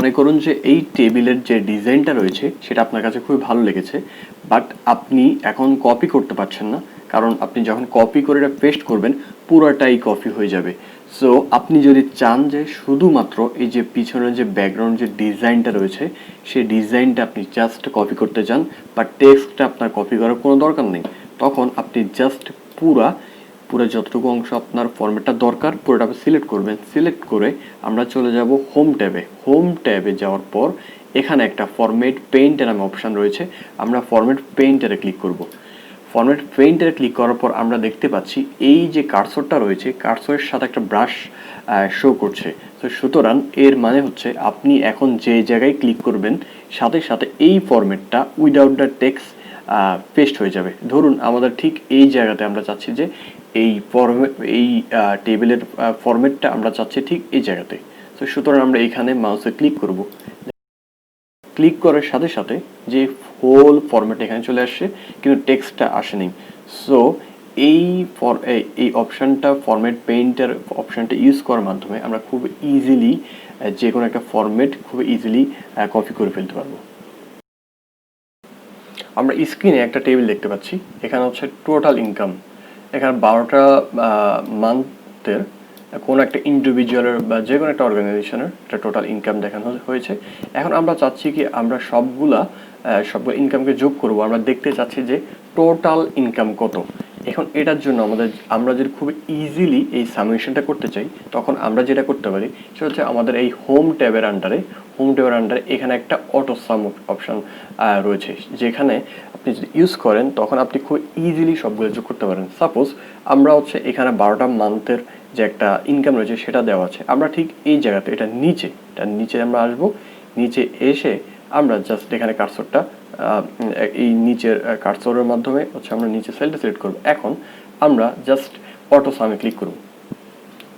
মনে করুন যে এই টেবিলের যে ডিজাইনটা রয়েছে সেটা আপনার কাছে খুবই ভালো লেগেছে, বাট আপনি এখন কপি করতে পারছেন না, কারণ আপনি যখন কপি করে এটা পেস্ট করবেন পুরোটাই কপি হয়ে যাবে। সো আপনি যদি চান যে শুধুমাত্র এই যে পিছনের যে ব্যাকগ্রাউন্ড যে ডিজাইনটা রয়েছে সেই ডিজাইনটা আপনি জাস্ট কপি করতে চান, বা টেক্সটটা আপনার কপি করার কোনো দরকার নেই, তখন আপনি জাস্ট পুরো যতটুকু অংশ আপনার ফরম্যাটটা দরকার পুরোটা সিলেক্ট করবেন। সিলেক্ট করে আমরা চলে যাব হোম ট্যাবে। হোম ট্যাবে যাওয়ার পর এখানে একটা ফরম্যাট পেইন্টের নামে অপশান রয়েছে, আমরা ফরম্যাট পেইন্টারে ক্লিক করব। ফরম্যাট পেইন্টারে ক্লিক করার পর আমরা দেখতে পাচ্ছি এই যে কার্সরটা রয়েছে কার্সরের সাথে একটা ব্রাশ শো করছে। তো সুতরাং এর মানে হচ্ছে আপনি এখন যে জায়গায় ক্লিক করবেন সাথে সাথে এই ফরম্যাটটা উইদাউট দ্য টেক্সট পেস্ট হয়ে যাবে। ধরুন আমাদের ঠিক এই জায়গাতে আমরা চাচ্ছি যে এই টেবিলের ফরম্যাটটা আমরা চাচ্ছি ঠিক এই জায়গাতে। তো সুতরাং আমরা এখানে মাউসে ক্লিক করব। ক্লিক করার সাথে সাথে যে হোল ফরম্যাট এখানে চলে আসছে কিন্তু টেক্সটটা আসেনি। সো এই অপশানটা ফরম্যাট পেইন্টার অপশানটা ইউজ করার মাধ্যমে আমরা খুব ইজিলি যে কোনো একটা ফরম্যাট খুব ইজিলি কপি করে ফেলতে পারবো। আমরা স্ক্রিনে একটা টেবিল দেখতে পাচ্ছি, এখানে হচ্ছে টোটাল ইনকাম। এখানে 12টা মান্থের কোনো একটা ইন্ডিভিজুয়ালের বা যে কোনো একটা অর্গানাইজেশনের একটা টোটাল ইনকাম দেখানো হয়েছে। এখন আমরা চাচ্ছি কি আমরা সবগুলো ইনকামকে যোগ করব, আমরা দেখতে চাচ্ছি যে টোটাল ইনকাম কত। এখন এটার জন্য আমরা যদি খুব ইজিলি এই সামেশনটা করতে চাই তখন আমরা যেটা করতে পারি সেটা হচ্ছে আমাদের এই হোম ট্যাবের আন্ডারে এখানে একটা অটো সাম অপশান রয়েছে, যেখানে আপনি যদি ইউজ করেন তখন আপনি খুব ইজিলি সবগুলো যোগ করতে পারেন। সাপোজ আমরা হচ্ছে এখানে 12টা মান্থের যে একটা ইনকাম রয়েছে সেটা দেওয়া আছে, আমরা ঠিক এই জায়গাতে এটার নিচে আমরা আসবো। নিচে এসে আমরা জাস্ট এখানে কার্সরটা এই নিচের কার্সরের মাধ্যমে হচ্ছে আমরা নিচে সেলটা সিলেক্ট করব। এখন আমরা জাস্ট অটো সামে ক্লিক করব।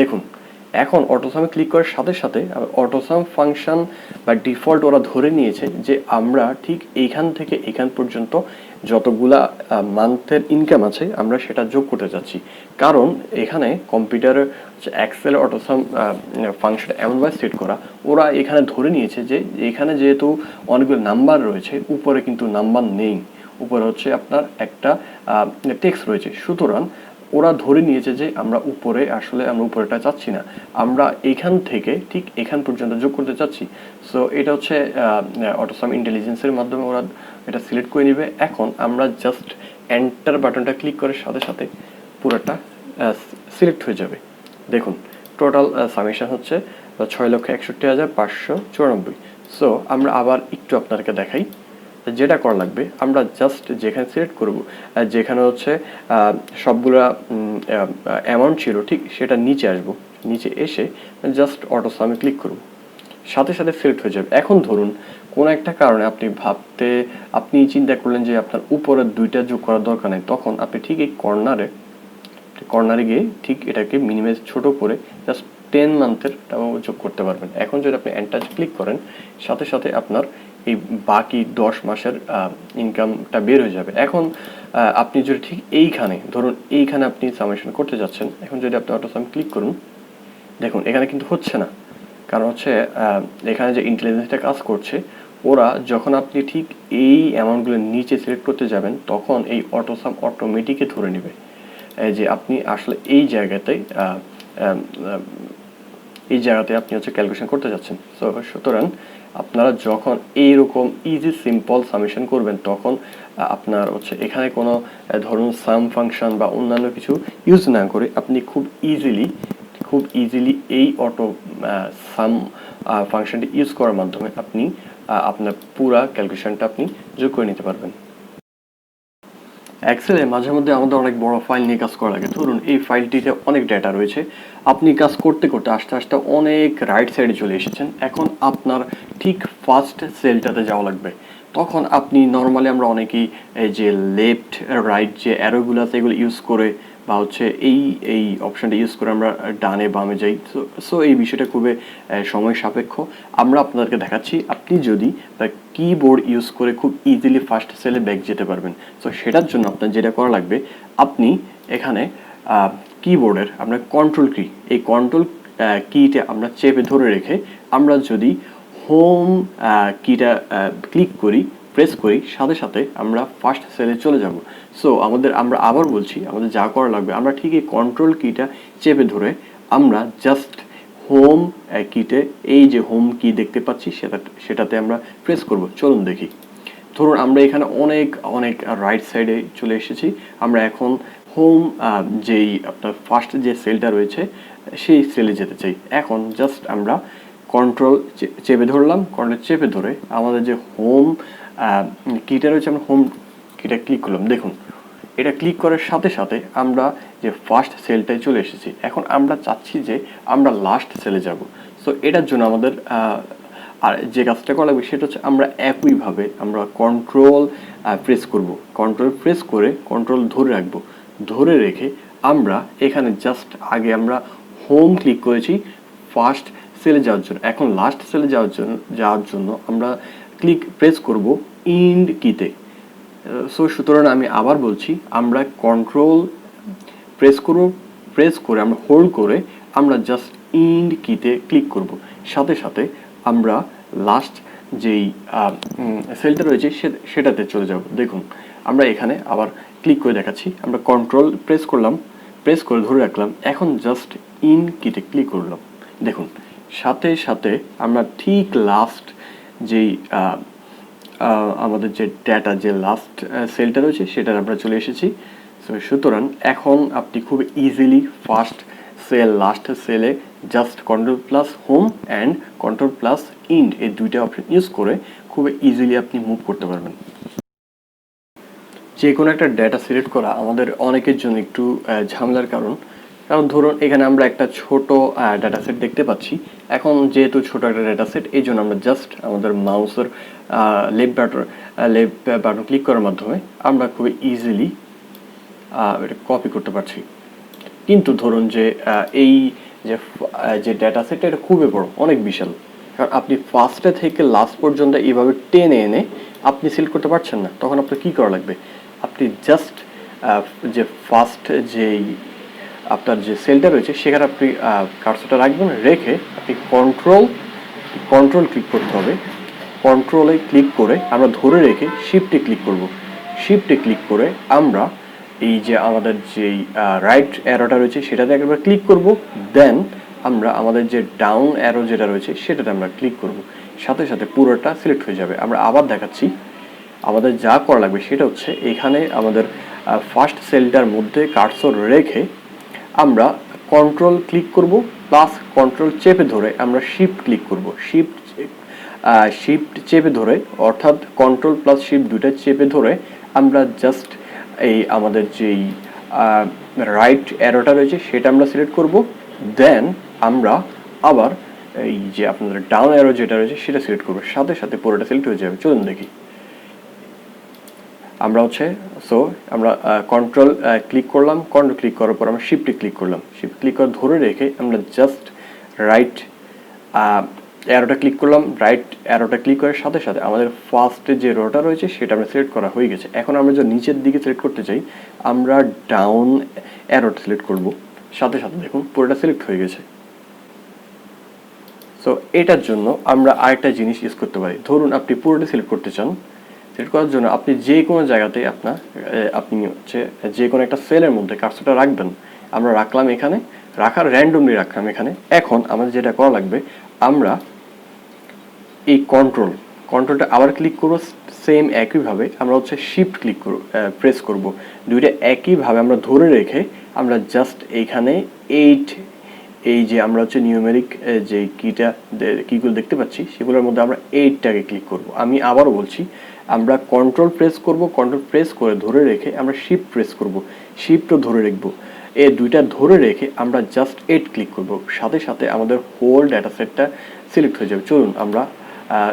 দেখুন এখন অটোসামে ক্লিক করার সাথে সাথে অটোসাম ফাংশন বা ডিফল্ট ওরা ধরে নিয়েছে যে আমরা ঠিক এইখান থেকে এখান পর্যন্ত যতগুলা মান্থের ইনকাম আছে আমরা সেটা যোগ করতে চাচ্ছি, কারণ এখানে কম্পিউটারের এক্সেল অটোসাম ফাংশন এমনভাবে সেট করা ওরা এখানে ধরে নিয়েছে যে এখানে যেহেতু অনেকগুলো নাম্বার রয়েছে উপরে কিন্তু নাম্বার নেই, উপরে হচ্ছে আপনার একটা টেক্সট রয়েছে। সুতরাং ওরা ধরে নিয়েছে যে আমরা উপরেটা চাচ্ছি না, আমরা এখান থেকে ঠিক এখান পর্যন্ত যোগ করতে চাচ্ছি। সো এটা হচ্ছে অটোসাম ইন্টেলিজেন্সের মাধ্যমে ওরা এটা সিলেক্ট করে নেবে। এখন আমরা জাস্ট এন্টার বাটনটা ক্লিক করার সাথে সাথে পুরোটা সিলেক্ট হয়ে যাবে। দেখুন টোটাল সামেশন হচ্ছে 6,61,594। সো আমরা আবার একটু আপনাদেরকে দেখাই যেটা করা লাগবে। আমরা জাস্ট যেখানে সিলেক্ট করব যেখানে হচ্ছে সবগুলা অ্যামাউন্ট ছিল ঠিক সেটা নিচে আসবো, নিচে এসে জাস্ট অটো সামে ক্লিক করব, সাথে সাথে সিলেক্ট হয়ে যাবে। এখন ধরুন কোনো একটা কারণে আপনি চিন্তা করলেন যে আপনার উপরের দুইটা যোগ করার দরকার নেই, তখন আপনি ঠিক এই কর্নারে গিয়ে ঠিক এটাকে মিনিমাইজ ছোট করে জাস্ট 10 মান্থের যোগ করতে পারবেন। এখন যদি আপনি এন্টার ক্লিক করেন সাথে সাথে আপনার এই বাকি 10 মাসের ইনকামটা বের হয়ে যাবে। এখন আপনি যদি ঠিক এইখানে আপনি সামেশন করতে যাচ্ছেন, এখন যদি আপনি অটো সাম ক্লিক করুন দেখুন এখানে কিন্তু হচ্ছে না, কারণ হচ্ছে এখানে যে ইন্টেলিজেন্সটা কাজ করছে ওরা যখন আপনি ঠিক এই অ্যামাউন্টগুলো নিচে সিলেক্ট করতে যাবেন তখন এই অটো সাম অটোমেটিকে ধরে নেবে যে আপনি আসলে এই জায়গাতে আপনি হচ্ছে ক্যালকুলেশন করতে যাচ্ছেন। সুতরাং আপনারা যখন এইরকম ইজি সিম্পল সামেশন করবেন তখন আপনার হচ্ছে এখানে কোনো ধরুন সাম ফাংশন বা অন্যান্য কিছু ইউজ না করে আপনি খুব ইজিলি এই অটো সাম ফাংশনটি ইউজ করার মাধ্যমে আপনি আপনার পুরা ক্যালকুলেশনটা আপনি যোগ করে নিতে পারবেন। এক্সেলে মাঝে মধ্যে আমাদের অনেক বড় ফাইল নিয়ে কাজ করা লাগে। ধরুন এই ফাইলটিতে অনেক ডেটা রয়েছে, আপনি কাজ করতে করতে আস্তে আস্তে অনেক রাইট সাইডে চলে এসেছেন, এখন আপনার ঠিক ফার্স্ট সেলটাতে যাওয়া লাগবে। তখন আপনি নর্মালি আমরা অনেকেই এই যে লেফট রাইট যে অ্যারোগুলো আছে এগুলো ইউজ করে বা হচ্ছে এই অপশানটা ইউজ করে আমরা ডানে বামে যাই। সো এই বিষয়টা খুবই সময় সাপেক্ষ। আমরা আপনাদেরকে দেখাচ্ছি আপনি যদি কিবোর্ড ইউজ করে খুব ইজিলি ফার্স্ট সেলে ব্যাক যেতে পারবেন। সো সেটার জন্য আপনার যেটা করা লাগবে, আপনি এখানে কিবোর্ডের আপনার কন্ট্রোল কি, এই কন্ট্রোল কিটা আমরা চেপে ধরে রেখে আমরা যদি হোম কিটা ক্লিক করি, প্রেস করি, সাথে সাথে আমরা ফার্স্ট সেলে চলে যাব। সো আমরা আবার বলছি, আমাদের যা করা লাগবে, আমরা ঠিক এই কন্ট্রোল কিটা চেপে ধরে আমরা জাস্ট হোম কিতে, এই যে হোম কি দেখতে পাচ্ছি সেটাতে আমরা প্রেস করব। চলুন দেখি। ধরুন আমরা এখানে অনেক অনেক রাইট সাইডে চলে এসেছি। আমরা এখন হোম যেই আপনার ফার্স্ট যে সেলটা রয়েছে সেই সেলে যেতে চাই। এখন জাস্ট আমরা কন্ট্রোল চেপে ধরলাম, কন্ট্রোল চেপে ধরে আমাদের যে হোম কিটা রয়েছে আমরা হোম কিটা ক্লিক করলাম। দেখুন এটা ক্লিক করার সাথে সাথে আমরা যে ফার্স্ট সেলটায় চলে এসেছি। এখন আমরা চাচ্ছি যে আমরা লাস্ট সেলে যাব। সো এটার জন্য আমাদের আর যে কাজটা করা লাগবে সেটা হচ্ছে আমরা একইভাবে আমরা কন্ট্রোল প্রেস করব। কন্ট্রোল প্রেস করে কন্ট্রোল ধরে রাখবো। ধরে রেখে আমরা এখানে জাস্ট আগে আমরা হোম ক্লিক করেছি ফার্স্ট সেলে যাওয়ার জন্য। এখন লাস্ট সেলে যাওয়ার জন্য আমরা প্রেস করব ইন্ড কিতে। সো সুতরাং আমি আবার বলছি, আমরা কন্ট্রোল প্রেস করে আমরা হোল্ড করে আমরা জাস্ট ইন্ড কিতে ক্লিক করব। সাথে সাথে আমরা লাস্ট যেই সেলটা রয়েছে সেটাতে চলে যাব। দেখুন আমরা এখানে আবার ক্লিক করে দেখাচ্ছি। আমরা কন্ট্রোল প্রেস করলাম, প্রেস করে ধরে রাখলাম, এখন জাস্ট ইন কিতে ক্লিক করলাম। দেখুন সাথে সাথে আমরা ঠিক লাস্ট যেই আমাদের যে ডেটা যে লাস্ট সেলটা রয়েছে সেটার আমরা চলে এসেছি। সো সুতরাং এখন আপনি খুব ইজিলি ফার্স্ট সেল লাস্ট সেলে just control plus home and control plus ইন্ড এই দুইটা অপশন ইউজ করে খুব ইজিলি আপনি মুভ করতে পারবেন। যে কোনো একটা ডেটা সিলেক্ট করা আমাদের অনেকের জন্য একটু ঝামেলার কারণ ধরুন এখানে আমরা একটা ছোট ডাটা সেট দেখতে পাচ্ছি। এখন যেহেতু ছোট একটা ডাটা সেট, এই জন্য আমরা জাস্ট আমাদের মাউসের লেফট বাটন ক্লিক করার মাধ্যমে আমরা খুবই ইজিলি এটা কপি করতে পারছি। কিন্তু ধরুন যে এই যে ডাটা সেটটা এটা খুবই বড়, অনেক বিশাল, কারণ আপনি ফার্স্টে থেকে লাস্ট পর্যন্ত এইভাবে টেনে এনে আপনি সিলেক্ট করতে পারছেন না। তখন আপনার কী করা লাগবে, আপনি জাস্ট যে ফার্স্ট যেই আপনার যে সেলটা রয়েছে সেখানে আপনি কার্সরটা রাখবেন, রেখে আপনি কন্ট্রোল ক্লিক করতে হবে। কন্ট্রোলে ক্লিক করে আমরা ধরে রেখে শিফটে ক্লিক করব। শিফটে ক্লিক করে আমরা এই যে আমাদের যেই রাইট অ্যারোটা রয়েছে সেটাতে একবার ক্লিক করব। দেন আমরা আমাদের যে ডাউন অ্যারো যেটা রয়েছে সেটাতে আমরা ক্লিক করব। সাথে সাথে পুরোটা সিলেক্ট হয়ে যাবে। আমরা আবার দেখাচ্ছি, আমাদের যা করা লাগবে সেটা হচ্ছে এখানে আমাদের ফার্স্ট সেলটার মধ্যে কার্সর রেখে আমরা কন্ট্রোল ক্লিক করব, প্লাস কন্ট্রোল চেপে ধরে আমরা শিফট ক্লিক করব। শিফট চেপে ধরে, অর্থাৎ কন্ট্রোল প্লাস শিফট দুইটা চেপে ধরে আমরা জাস্ট এই আমাদের যেই রাইট অ্যারোটা রয়েছে সেটা আমরা সিলেক্ট করব। দেন আমরা আবার এই যে আপনাদের ডাউন অ্যারো যেটা রয়েছে সেটা সিলেক্ট করব। সাথে সাথে পুরোটা সিলেক্ট হয়ে যাবে। চলুন দেখি। আমরা আমরা কন্ট্রোল ক্লিক করলাম, কন্ট্রোল ক্লিক করার পর আমরা শিফটে ক্লিক করলাম। শিফট ক্লিক করে ধরে রেখে আমরা জাস্ট রাইট অ্যারোটা ক্লিক করলাম। রাইট অ্যারোটা ক্লিক করার সাথে সাথে আমাদের ফার্স্টে যে রোটা রয়েছে সেটা আমরা সিলেক্ট করা হয়ে গেছে। এখন আমরা যদি নিচের দিকে সিলেক্ট করতে চাই আমরা ডাউন অ্যারোটা সিলেক্ট করব। সাথে সাথে দেখুন পুরোটা সিলেক্ট হয়ে গেছে। সো এটার জন্য আমরা আরেকটা জিনিস ইউজ করতে পারি। ধরুন আপনি পুরোটা সিলেক্ট করতে চান, সিলেক্ট করার জন্য আপনি যে কোনো জায়গাতে আপনি হচ্ছে যে কোনো একটা সেলের মধ্যে কার্সরটা রাখবেন। আমরা রাখলাম এখানে, র্যান্ডমলি রাখলাম এখানে। এখন আমাদের যেটা করা লাগবে, আমরা এই কন্ট্রোলটা আবার ক্লিক করব। সেম একইভাবে আমরা হচ্ছে শিফট প্রেস করব। দুইটা একইভাবে আমরা ধরে রেখে আমরা জাস্ট এইখানে এই যে আমরা হচ্ছে নিউমেরিক যে কিগুলো দেখতে পাচ্ছি সেগুলোর মধ্যে আমরা 8টাকে ক্লিক করব। আমি আবারও বলছি, আমরা কন্ট্রোল প্রেস করব, কন্ট্রোল প্রেস করে ধরে রেখে আমরা শিফট প্রেস করব, শিফটও ধরে রাখবো। এই দুইটা ধরে রেখে আমরা জাস্ট 8 ক্লিক করব। সাথে সাথে আমাদের হোল ডাটা সেটটা সিলেক্ট হয়ে যাবে। চলুন আমরা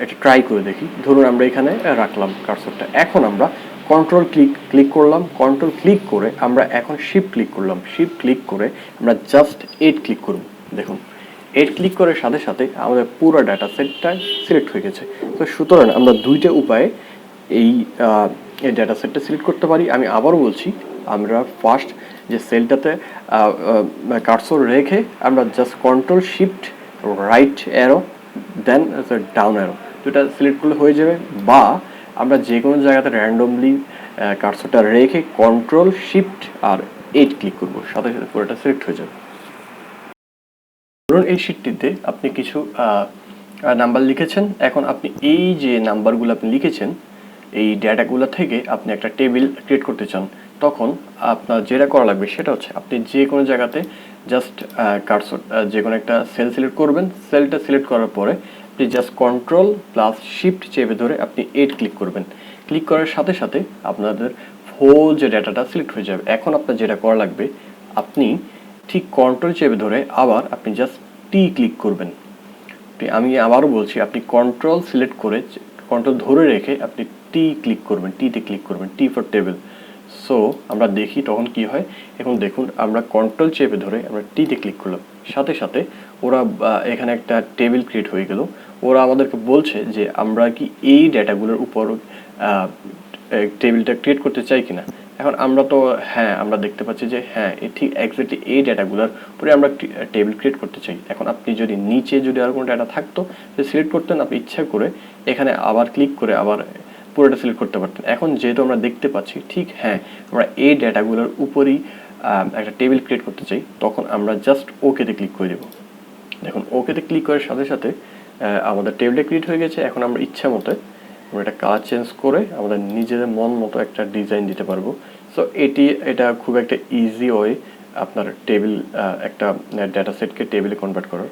এটা ট্রাই করে দেখি। ধরুন আমরা এখানে রাখলাম কার্সরটা। এখন আমরা কন্ট্রোল ক্লিক করলাম, কন্ট্রোল ক্লিক করে আমরা এখন শিফট ক্লিক করলাম। শিফট ক্লিক করে আমরা জাস্ট 8 ক্লিক করব। দেখুন 8 ক্লিক করার সাথে সাথে আমাদের পুরো ডাটা সেটটা সিলেক্ট হয়ে গেছে। তো সুতরাং আমরা দুইটা উপায়ে এই ডাটা সেটটা সিলেক্ট করতে পারি। আমি আবারও বলছি, আমরা ফার্স্ট যে সেলটাতে কার্সর রেখে আমরা just control shift right arrow then down arrow, দুটা সিলেক্ট করলে হয়ে যাবে। বা আমরা যে কোনো জায়গাতে র্যান্ডমলি কার্সরটা রেখে কন্ট্রোল শিফট আর 8 ক্লিক করবো, সাথে সাথে পুরোটা সিলেক্ট হয়ে যাবে। ধরুন এই শিটটিতে আপনি কিছু নাম্বার লিখেছেন, এখন আপনি এই যে নাম্বারগুলো আপনি লিখেছেন এই ডেটাগুলো থেকে আপনি একটা টেবিল ক্রিয়েট করতে চান, তখন আপনার যেটা করা লাগবে সেটা হচ্ছে আপনি যে কোনো জায়গাতে জাস্ট কার্সর যে কোনো একটা সেল সিলেক্ট করবেন, সেলটা সিলেক্ট করার পরে আপনি জাস্ট কন্ট্রোল প্লাস শিফট চেপে ধরে আপনি 8 ক্লিক করবেন। ক্লিক করার সাথে সাথে আপনাদের হোল যে ডাটাটা সিলেক্ট হয়ে যাবে। এখন আপনার যেটা করা লাগবে, আপনি ঠিক কন্ট্রোল চেপে ধরে আবার আপনি জাস্ট টি ক্লিক করবেন। আমি আবারও বলছি, আপনি কন্ট্রোল সিলেক্ট করে কন্ট্রোল ধরে রেখে আপনি টি ক্লিক করবেন, টিতে ক্লিক করবেন, টি ফর টেবিল। সো আমরা দেখি তখন কি হয়। এখন দেখুন আমরা কন্ট্রোল চেপে ধরে আমরা টিতে ক্লিক করলাম, সাথে সাথে ওরা এখানে একটা টেবিল ক্রিয়েট হয়ে গেল। ওরা আমাদেরকে বলছে যে আমরা কি এই ডেটাগুলোর উপর টেবিলটা ক্রিয়েট করতে চাই কিনা। এখন আমরা তো হ্যাঁ, আমরা দেখতে পাচ্ছি যে হ্যাঁ ঠিক এক্স্যাক্টলি এই ডেটাগুলোর পরে আমরা টেবিল ক্রিয়েট করতে চাই। এখন আপনি যদি নিচে যদি আর কোনো ডেটা থাকতো সিলেক্ট করতেন, আপনি ইচ্ছা করে এখানে আবার ক্লিক করে আবার পুরোটা সিলেক্ট করতে পারতেন। এখন যেহেতু আমরা দেখতে পাচ্ছি ঠিক হ্যাঁ আমরা এই ডেটাগুলোর উপরই একটা টেবিল ক্রিয়েট করতে চাই, তখন আমরা জাস্ট ওকেতে ক্লিক করে দেবো। দেখুন ওকেতে ক্লিক করার সাথে সাথে আমাদের টেবিলটা ক্রিয়েট হয়ে গেছে। এখন আমরা ইচ্ছা মতো আমরা এটা কালার চেঞ্জ করে আমাদের নিজেদের মন মতো একটা ডিজাইন দিতে পারবো। সো এটা খুব একটা ইজি ওয়ে আপনার টেবিল একটা ডেটা সেটকে টেবিলে কনভার্ট করার।